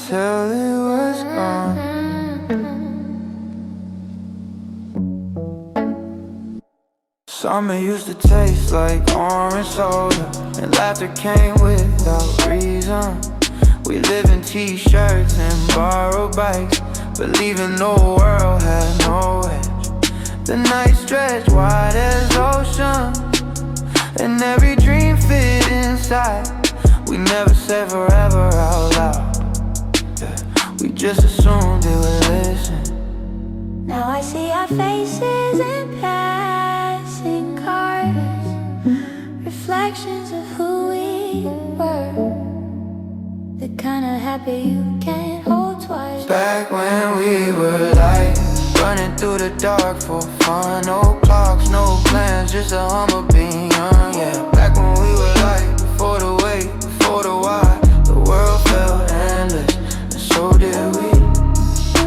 till it was gone. Summer used to taste like orange soda, and laughter came without reason. We live in t-shirts and borrowed bikes, believing the world had no edge. The night stretched wide as ocean, and every dream fit inside. We never said forever out loud, yeah. We just assumed it would listen. Now I see our faces in passing cars, reflections of who we were, the kind of happy you can't hold twice. Back when we were light, running through the dark for fun. No clocks, no plans, just a hum of being young, yeah. Back when we were light, before the wait, before the why. The world felt endless, and so did we.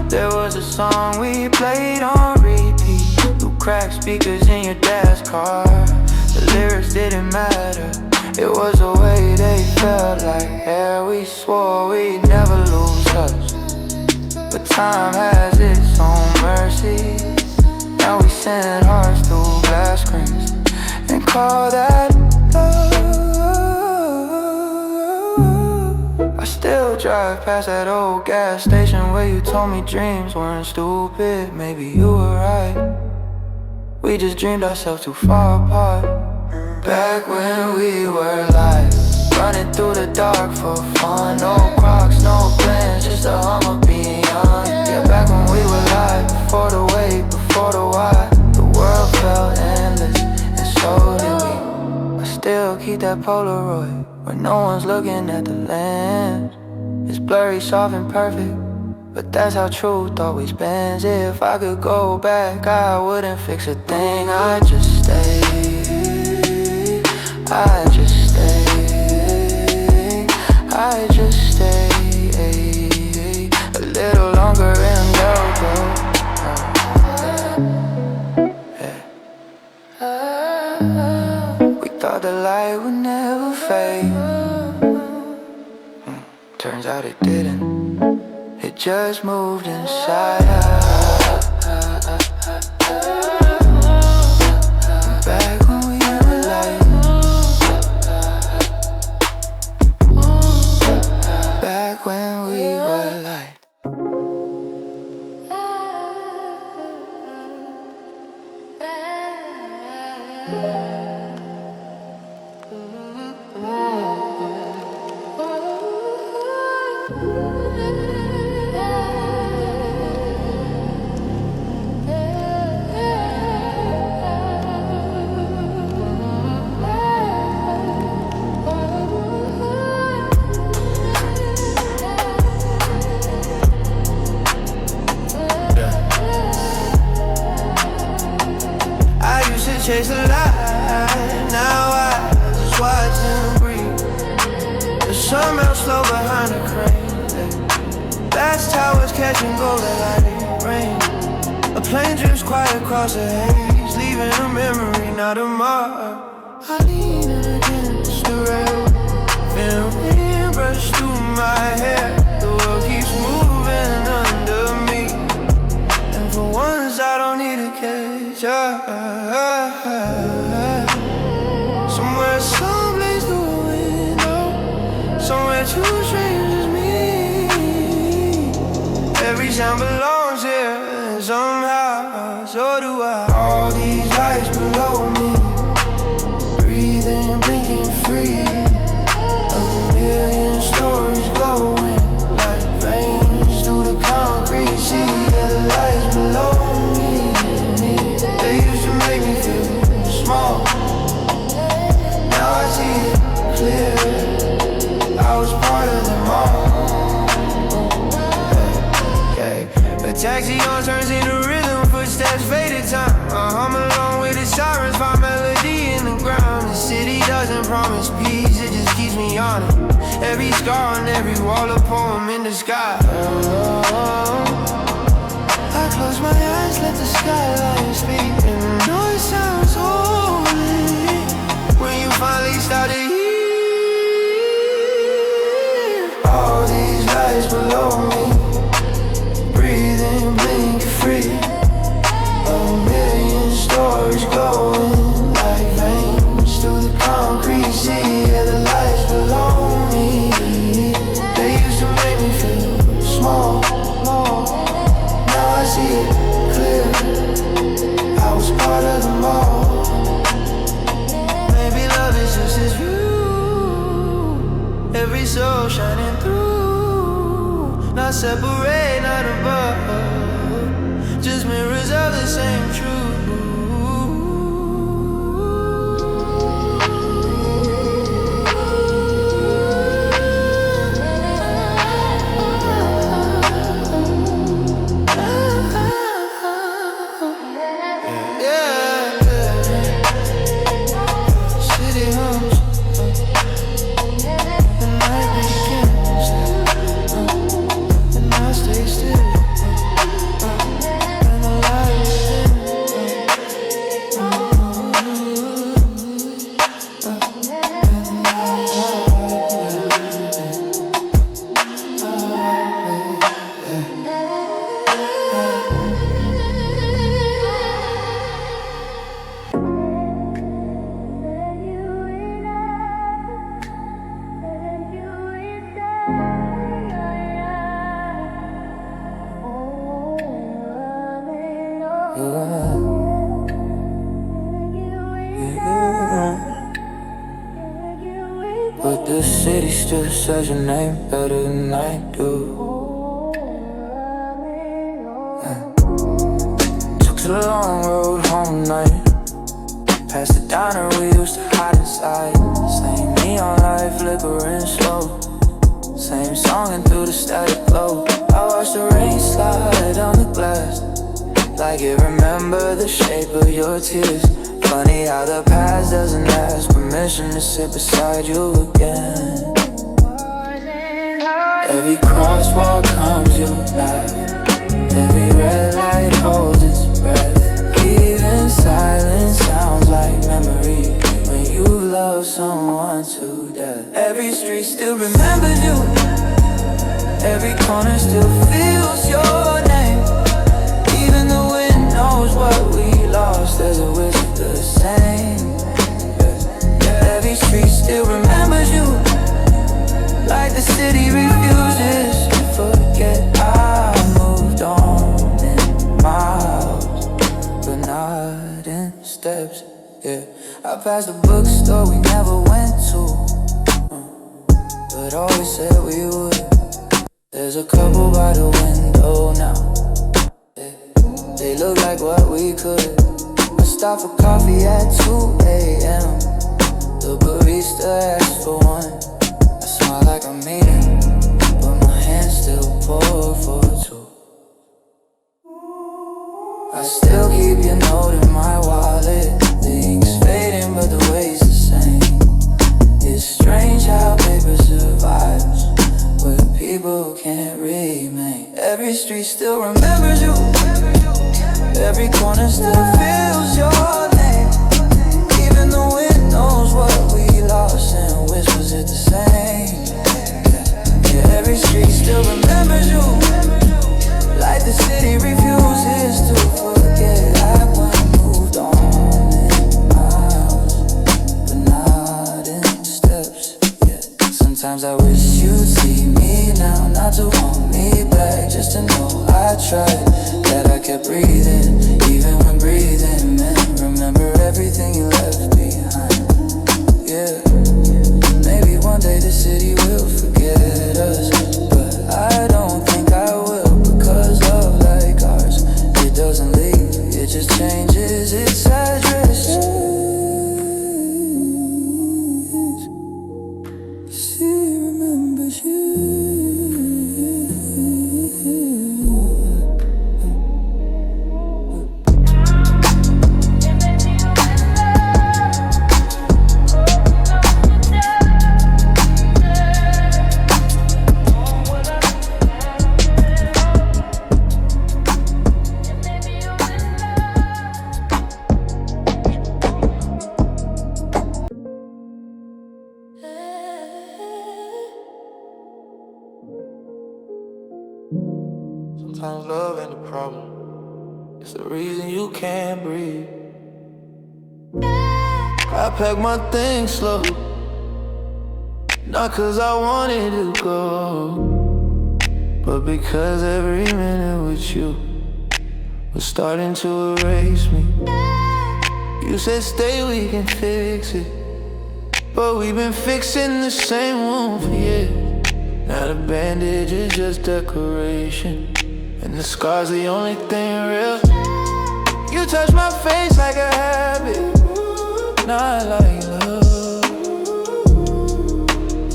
There was a song we played on repeat through cracked speakers in your dad's car. The lyrics didn't matter, it was the way they felt like air. We swore we'd never lose touch, but time has its own mercy. Now we send hearts through glass screens and call that love. I still drive past that old gas station where you told me dreams weren't stupid. Maybe you were right, we just dreamed ourselves too far apart. Back when we were light, running through the dark for fun. No crocs, no plans, just a hum of being young. Yeah, back when we were light, before the wait, before the why. The world felt endless, and so did we. I still keep that Polaroid where no one's looking at the lens. It's blurry, soft and perfect, but that's how truth always bends. If I could go back, I wouldn't fix a thing. I'd just stay, I just stay, I just stay a little longer and they'll go. We thought the light would never fade. Turns out it didn't. It just moved inside us. Back when we were light, back when we were light. Chase the light, now I just watch and breathe. The sun melts slow behind the crane. Glass towers catching golden light rain. A plane drifts quiet across the haze, leaving a memory, not a mark. I lean against the rail, feel wind brush through my hair. The world keeps moving under me, and for once I don't need to catch up. Somewhere, someplace through a window, somewhere two strangers meet. Every sound belongs here, and somehow, so do I. All these lights below me, breathing, blinking free. A million stories glowing like veins through the concrete. See the lights below me, they used to make me feel small. Now I see it clear, I was part of them all. A taxi on turns into rhythm, footsteps faded time. I hum along with the sirens, find melody in the ground. The city doesn't promise peace, it just keeps me on it. Every scar on every wall, a poem in the sky. I close my eyes, let the skyline speak, and I know it sounds holy when you finally start to hear all these lights below every soul shining through. Not separate, not above, just mirrors of the same truth. But the city still says your name better than I do. Took the long road home night, past the diner we used to hide inside. Same neon light flickering slow, same song and through the static glow. I watched the rain slide on the glass, like it remember the shape of your tears. Funny how the past doesn't ask permission to sit beside you again. Every crosswalk comes you back, every red light holds its breath. Even silence sounds like memory when you love someone to death. Every street still remembers you, every corner still feels your name. Even the wind knows what we lost, there's a whisper the same. Every street still remembers you, like the city refuses to forget. I moved on in miles, but not in steps, yeah. I passed the bookstore we never went to, but always said we would. There's a couple by the window now, yeah. They look like what we could. I stopped for coffee at 2 a.m. The barista asked for one. I smile like I'm eating, but my hand still pour for two. I still keep your note in my wallet. The ink's fading, but the weight's the same. It's strange how paper survives where people can't remain. Every street still remembers you, every corner still feels your name. Even the wind knows what we lost and whispers it the same. Yeah, every street still remembers you, like the city refuses to forget. I moved on in miles, but not in steps, yeah. Sometimes I wish you'd see me now, not to want me back, just to know I tried, that I kept breathing, even when breathing meant remember everything you left behind. Yeah, maybe one day the city will forget us, but I don't think I will, because love like ours, it doesn't leave, it just changes its address. She remembers you. Sometimes love ain't the problem, it's the reason you can't breathe. I pack my things slow, not cause I wanted to go, but because every minute with you was starting to erase me. You said stay, we can fix it, but we've been fixing the same wound for years. Now the bandage is just decoration, and the scar's the only thing real. You touch my face like a habit, not like love.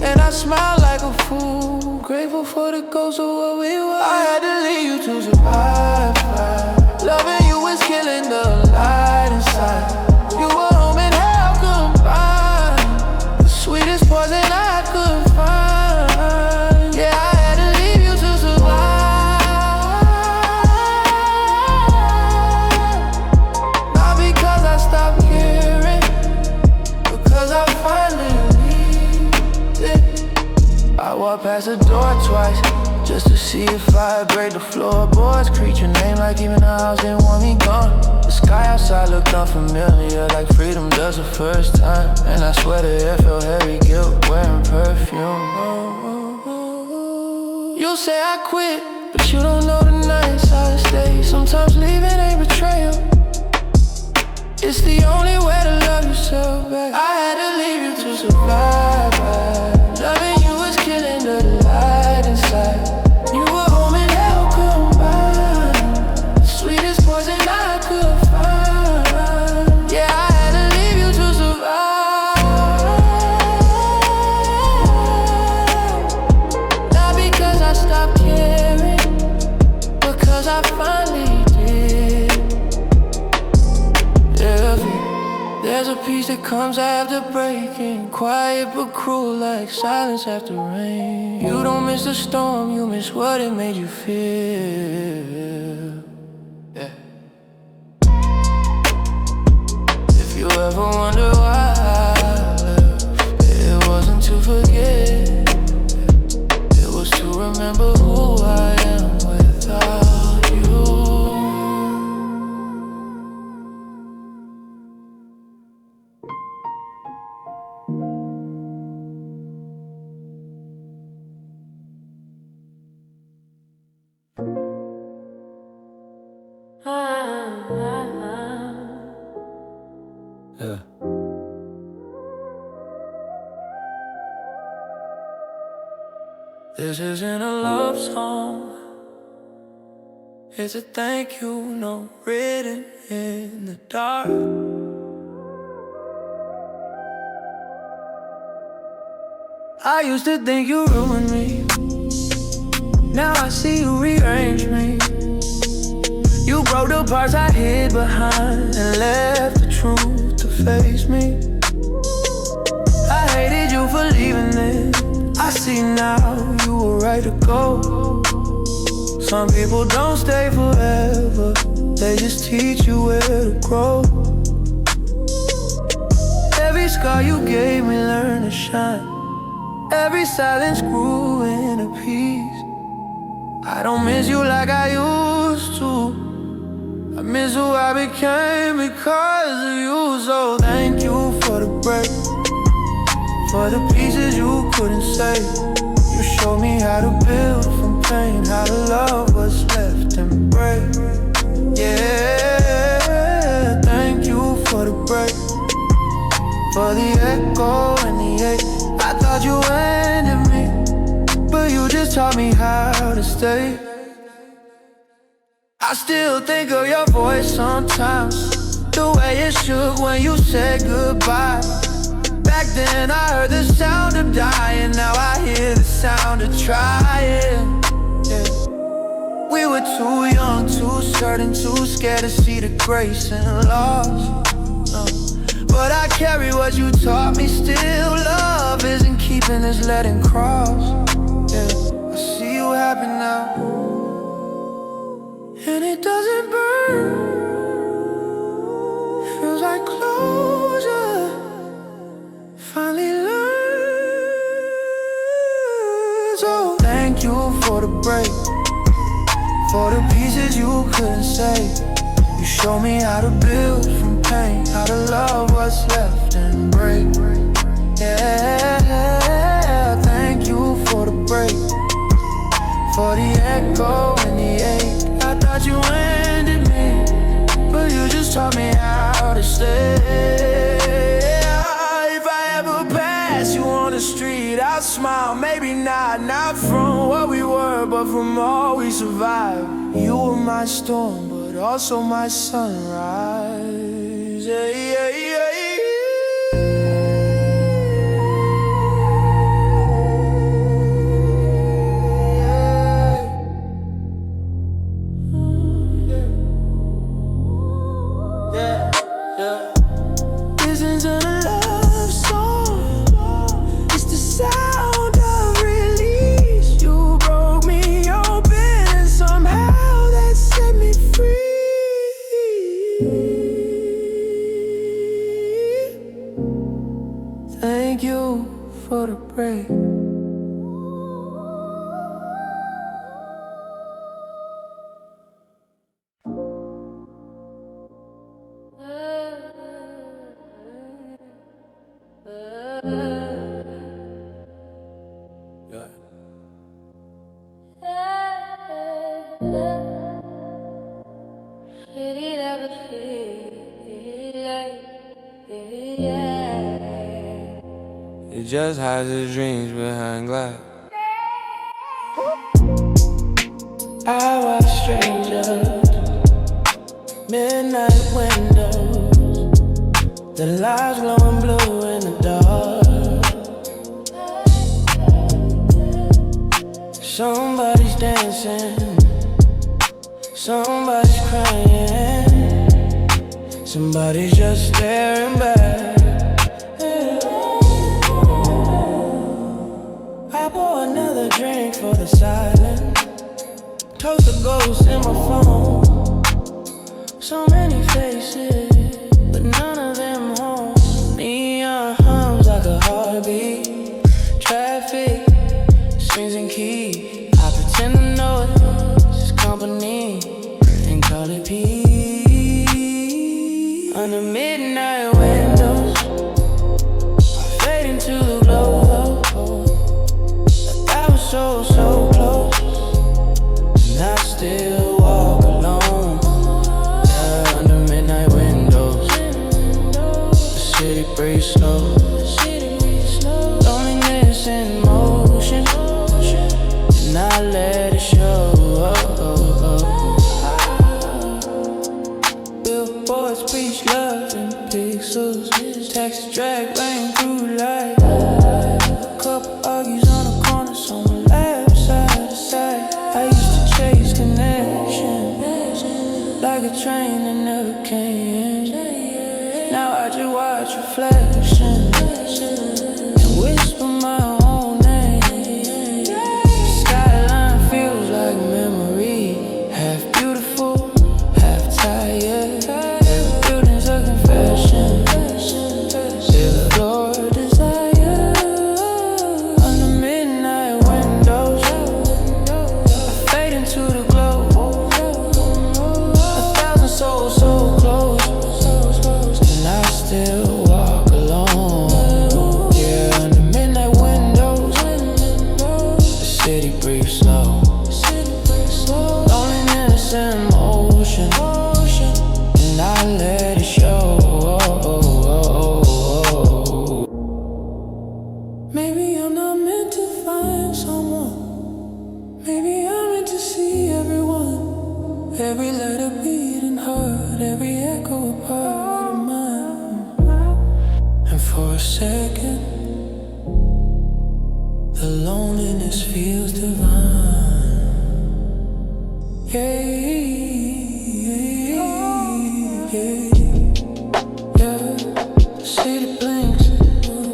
And I smile like a fool, grateful for the ghost of what we were. I had to leave you to survive. Loving you is killing the light inside. You were home and hell combined, the sweetest poison I could find. Yeah, I had to leave you to survive. Not because I stopped caring, because I finally leave it. I walked past the door twice, just to see if I break the floorboards. Create your name like even the house didn't want me gone. The sky outside looked unfamiliar, like freedom does the first time. And I swear the air felt heavy, guilt wearing perfume. You say I quit, but you don't know the nights I stay. Sometimes leaving ain't betrayal, it's the only way to love yourself back. I had to leave you to survive. Loving you is killing the light inside. You were home and hell combined, the sweetest poison I could find. Yeah, I had to leave you to survive. Not because I stopped caring, because I finally did. There's a peace that comes after breaking, quiet but cruel like silence after rain. You don't miss the storm, you miss what it made you feel. Yeah. If you ever wonder why I left, it wasn't to forget, it was to remember who I am without you. Yeah. This isn't a love song, it's a thank you note written in the dark. I used to think you ruined me, now I see you rearrange me. You broke the parts I hid behind and left the truth to face me. I hated you for leaving then, I see now you were right to go. Some people don't stay forever, they just teach you where to grow. Every scar you gave me learned to shine, every silence grew into peace. I don't miss you like I used to, I miss who I became because of you. So thank you for the break, for the pieces you couldn't say. You showed me how to build from pain, how to love what's left and break. Yeah, thank you for the break, for the echo and the ache. I thought you ended me, but you just taught me how to stay. I still think of your voice sometimes, the way it shook when you said goodbye. Back then I heard the sound of dying, now I hear the sound of trying. Yeah. We were too young, too certain, too scared to see the grace in loss. But I carry what you taught me still. Love isn't keeping, it's letting cross. Yeah. I see you happy now, and it doesn't burn, feels like closure. Finally learned. So thank you for the break, for the pieces you couldn't say. You showed me how to build from pain, how to love what's left and break. Yeah, thank you for the break, for the echo and the ache. I thought you ended me, but you just taught me how to stay. If I ever pass need our smile. Maybe not from what we were, but from all we survived. You were my storm, but also my sunrise. Yeah, yeah, yeah, yeah. Listen to the love song. It's the sound of release. You broke me open and somehow that set me free. Thank you for the break. It just hides its dreams behind glass. I watch strangers, midnight windows, the lights glowing blue in the dark. Somebody's dancing, somebody's crying, somebody's just staring back. I pour another drink for the silence, toast the ghosts in my phone. So many faces, but none of them home. Neon hums like a heartbeat, traffic, strings and keys. I pretend to know it's company and call it peace. Under midnight windows, I fade into the glow. That was so close, and I still walk alone. Yeah, under midnight windows, the city breathes slow. Loneliness in motion, and I let it show. Billboards preach love in pixels, taxi drag rain through light. A couple argues on the corner, so my left side to side. I used to chase connection, like a train that never came. Now I just watch reflection and whisper my own name. Skyline feels like memory, half beautiful, half tired. Every building's a confession, if Lord desire. Under midnight windows, I fade into the glow. 1,000 souls so close, and I still walk alone. Yeah, under midnight windows, the city breathes slow. Loneliness in motion, and I let it show. Maybe I'm not meant to find someone. Maybe I'm meant to see everyone. Every letter beating heart, every echo a part of mine. And for a second, the loneliness feels divine. Yeah, yeah, yeah. The city blinks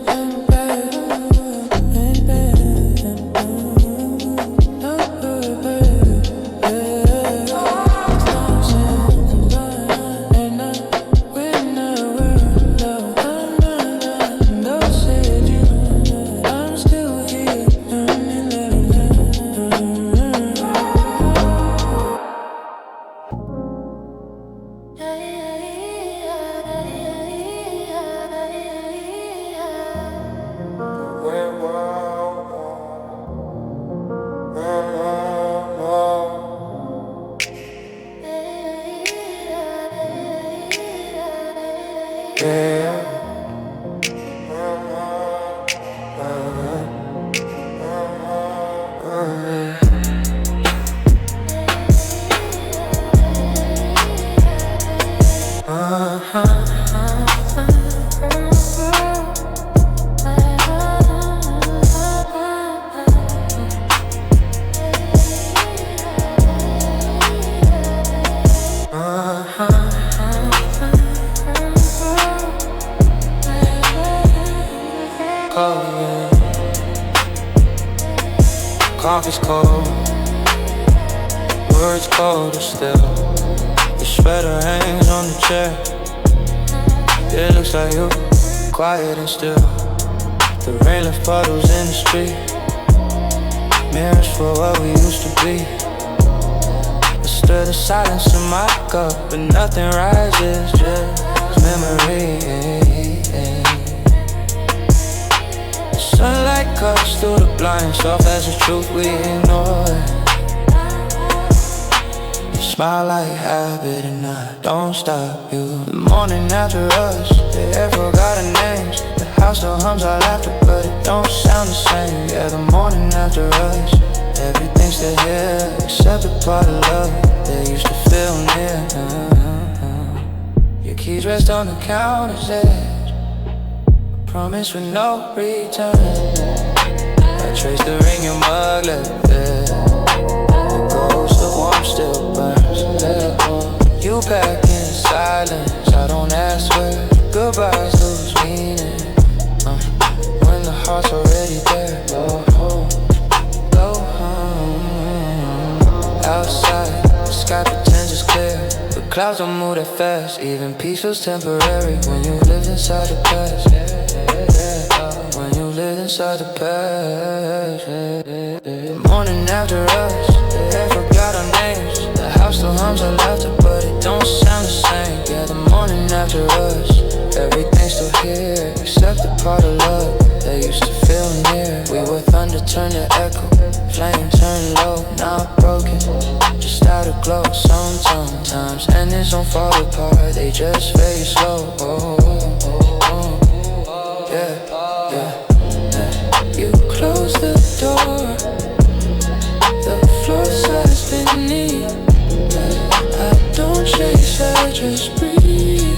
and bad, and bad, and I'm still here. Coffee's cold, words colder still. Your sweater hangs on the chair. It looks like you, quiet and still. The rain left puddles in the street. Mirrors for what we used to be. I stir the silence in my cup, but nothing rises, just memory. Sunlight cuts through the blinds, soft as the truth we ignore. You smile like habit and I don't stop you. The morning after us, they forgot our names. The house still hums our laughter, but it don't sound the same. Yeah, the morning after us, everything's still here except the part of love that used to feel near. Your keys rest on the counter's edge. Promise with no return. I trace the ring your mug left there. The ghost of warmth still burns. You pack in silence, I don't ask where goodbyes lose meaning. When the heart's already there, go home, go home. Outside, the sky pretends it's clear, but clouds don't move that fast. Even peace feels temporary when you live inside the past. When you live inside the past. The morning after us, they forgot our names. The house still hums our laughter, but it don't sound the same. Yeah, the morning after us, everything's still here except the part of love that used to feel near. We were thunder turned to echo, flame turned low, not broken, just out of glow. Sometimes endings don't fall apart, they just fade slow. Yeah. You close the door, the floor sighs beneath. I don't chase, I just breathe.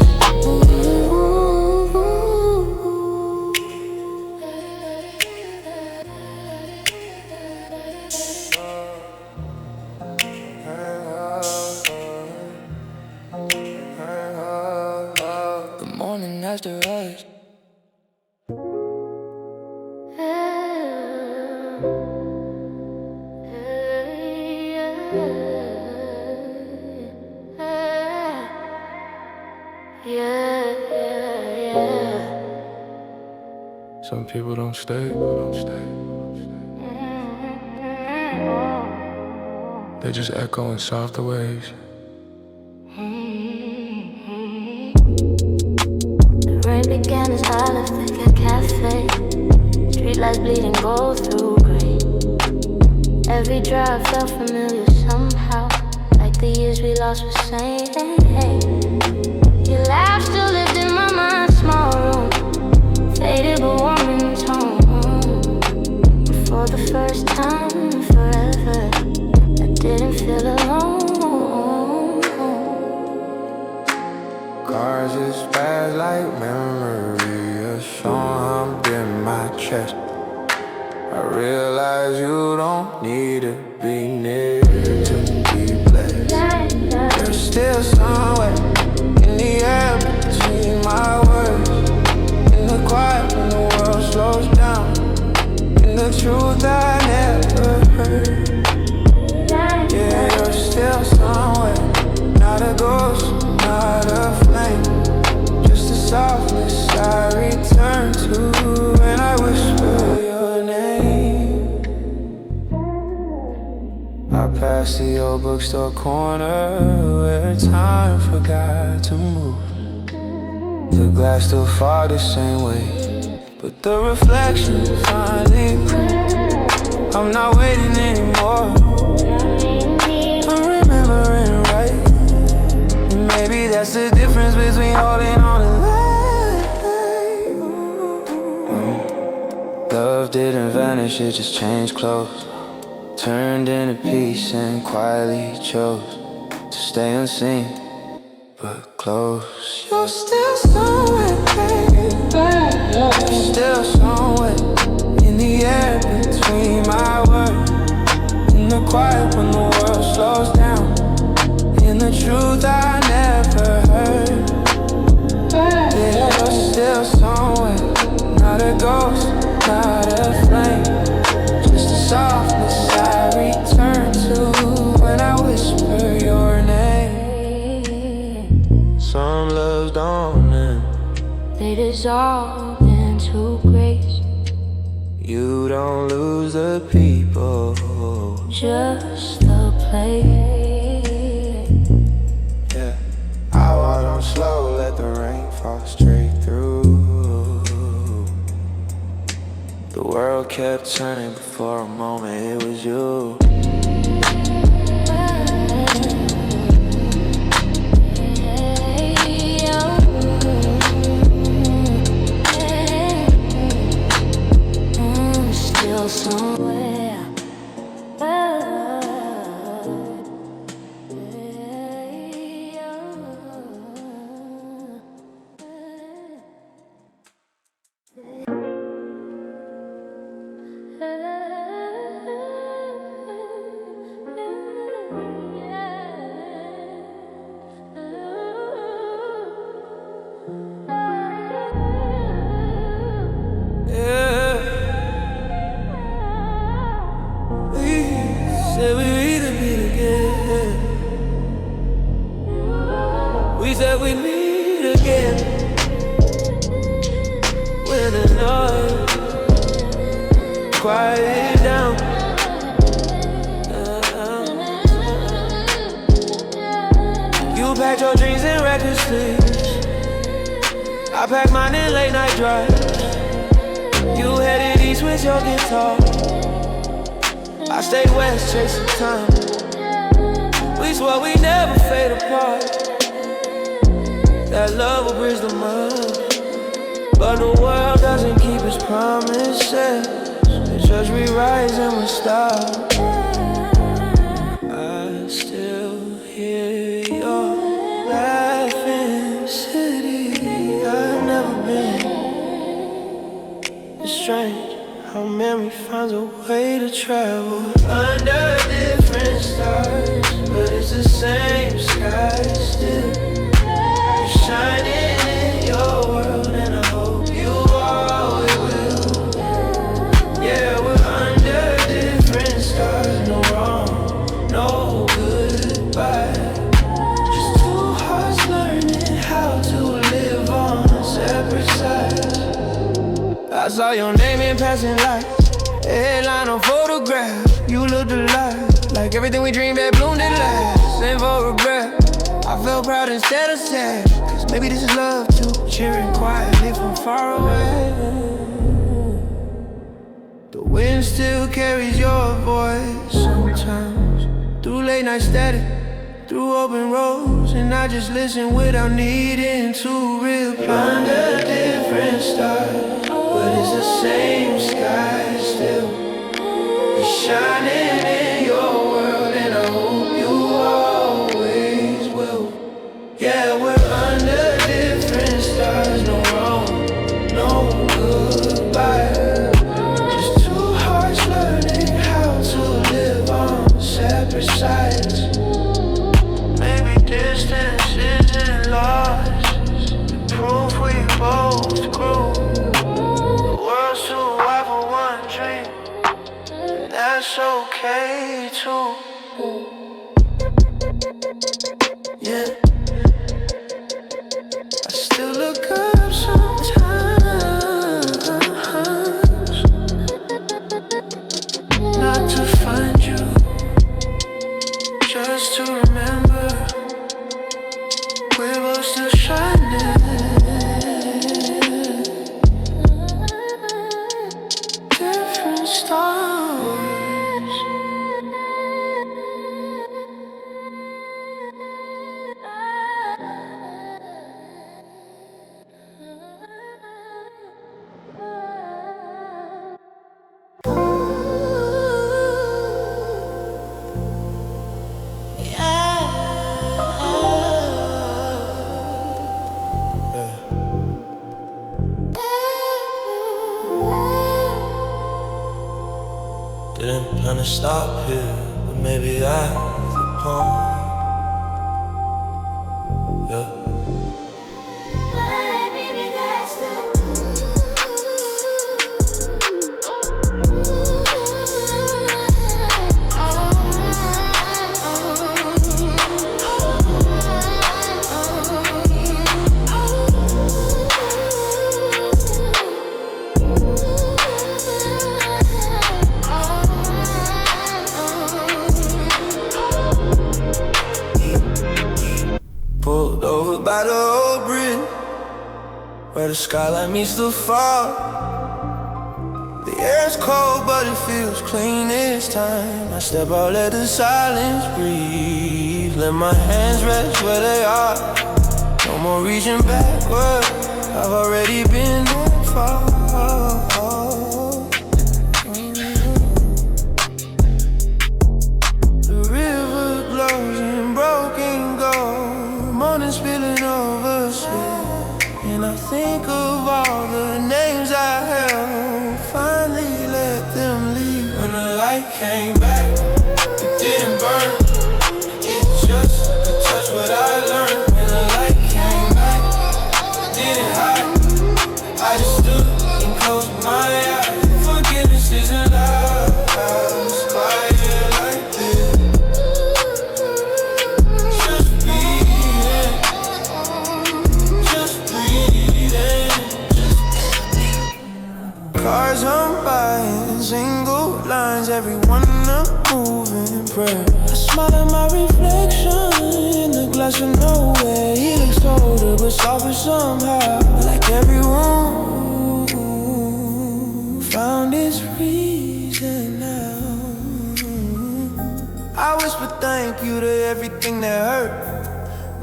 The morning after us. Some people don't stay. They just echo in softer ways. The rain began as I left the cafe. Streetlights bleeding gold through gray. Every drive felt familiar somehow, like the years we lost were saying, hey. Your laugh still lived in my mind, small room, faded but warm in tone. For the first time in forever, I didn't feel alone. Cars just pass like memory, a song hummed in my chest. I realize you don't need to be near to be blessed. You're still somewhere in the air between my words, in the quiet when the world slows down, in the truth I never heard. Yeah, you're still somewhere, not a ghost, not a flame, just a softness I return to when I whisper your name. I passed the old bookstore corner where time forgot to move. The glass still fog the same way, but the reflection finally proved I'm not waiting anymore. I'm remembering right. Maybe that's the difference between holding on and life. Love didn't vanish, it just changed clothes, turned into peace and quietly chose to stay unseen but close. You're still somewhere, baby. You're still somewhere in the air between my words, in the quiet when the world slows down, in the truth I never heard. Yeah, you're still somewhere, not a ghost, not a flame, just a softness gon' lose the people. Just the play. Yeah, I walk on slow, let the rain fall straight through. The world kept turning, but for a moment it was you. Still somewhere. Said we need to meet again. We said we meet again. When the noise quiet down. You packed your dreams in record sleeves. I packed mine in late night drives. You headed east with your guitar. I stayed west chasing time. We swore we never fade apart. That love will bridge the mud. But the world doesn't keep its promises. It just rewrites and we stop. I still hear your laughing city. I've never been. It's strange how memory finds a way to travel under different stars, but it's the same sky still. You're shining in your world, and I hope you always will. Yeah, we're under different stars, no wrong, no goodbye. Just two hearts learning how to live on separate sides. I saw your name in passing lights, headline on photograph. You looked alive, like everything we dreamed that bloomed at last. Same for regret. I felt proud instead of sad, cause maybe this is love too, cheering quietly from far away. The wind still carries your voice sometimes, through late night static, through open roads, and I just listen without needing to reply. Under different stars, but it's the same sky still. You're shining in your world, and I hope you always will. Yeah, we're under different stars, no wrong, no goodbye. Just two hearts learning how to live on separate sides. Maybe distance isn't lost, the proof we both grew. World's too wide for one dream, and that's okay too. Yeah, I still look up sometimes, not to find you, just to remember we're both still shining. Different stars. Didn't plan to stop here, but maybe that's the point. Yeah. Maybe that's the where the skyline meets the fog. The air's cold, but it feels clean this time. I step out, let the silence breathe. Let my hands rest where they are. No more reaching backward, I've already been that far. The river glows in broken gold, morning spilling over sweat. And I think of all the names I held, finally let them leave. When the light came back, it didn't burn, it just touched what I learned. When the light came back, it didn't hide, I just stood and closed my eyes. Forgiveness isn't loud, it's quiet like this. Just breathing, just breathing. Cars hum by in single lines, everyone a moving prayer. I smile at my reflection in the glass of nowhere. He looks older but softer somehow, like everyone found its reason now. I whisper thank you to everything that hurt,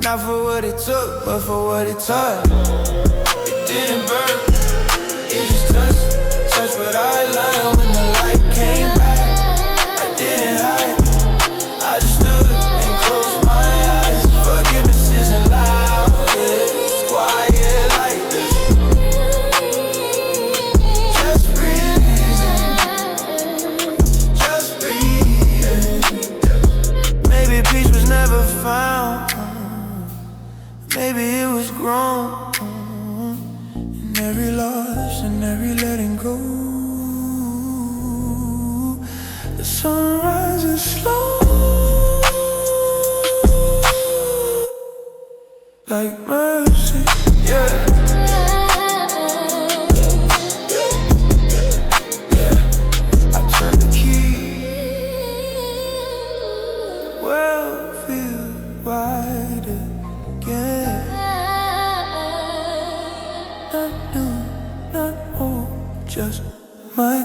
not for what it took, but for what it taught. It didn't burn, it just touched what I learned. When the light came back, I didn't hide, I just stood and closed my eyes. Forgiveness isn't loud, it's quiet like this. Just breathing, just breathing. Maybe peace was never found, maybe it was grown in every loss and every letting go. The sun rises slow, like mercy, yeah. I turn the key, well, feel right again. Not new, not old, just my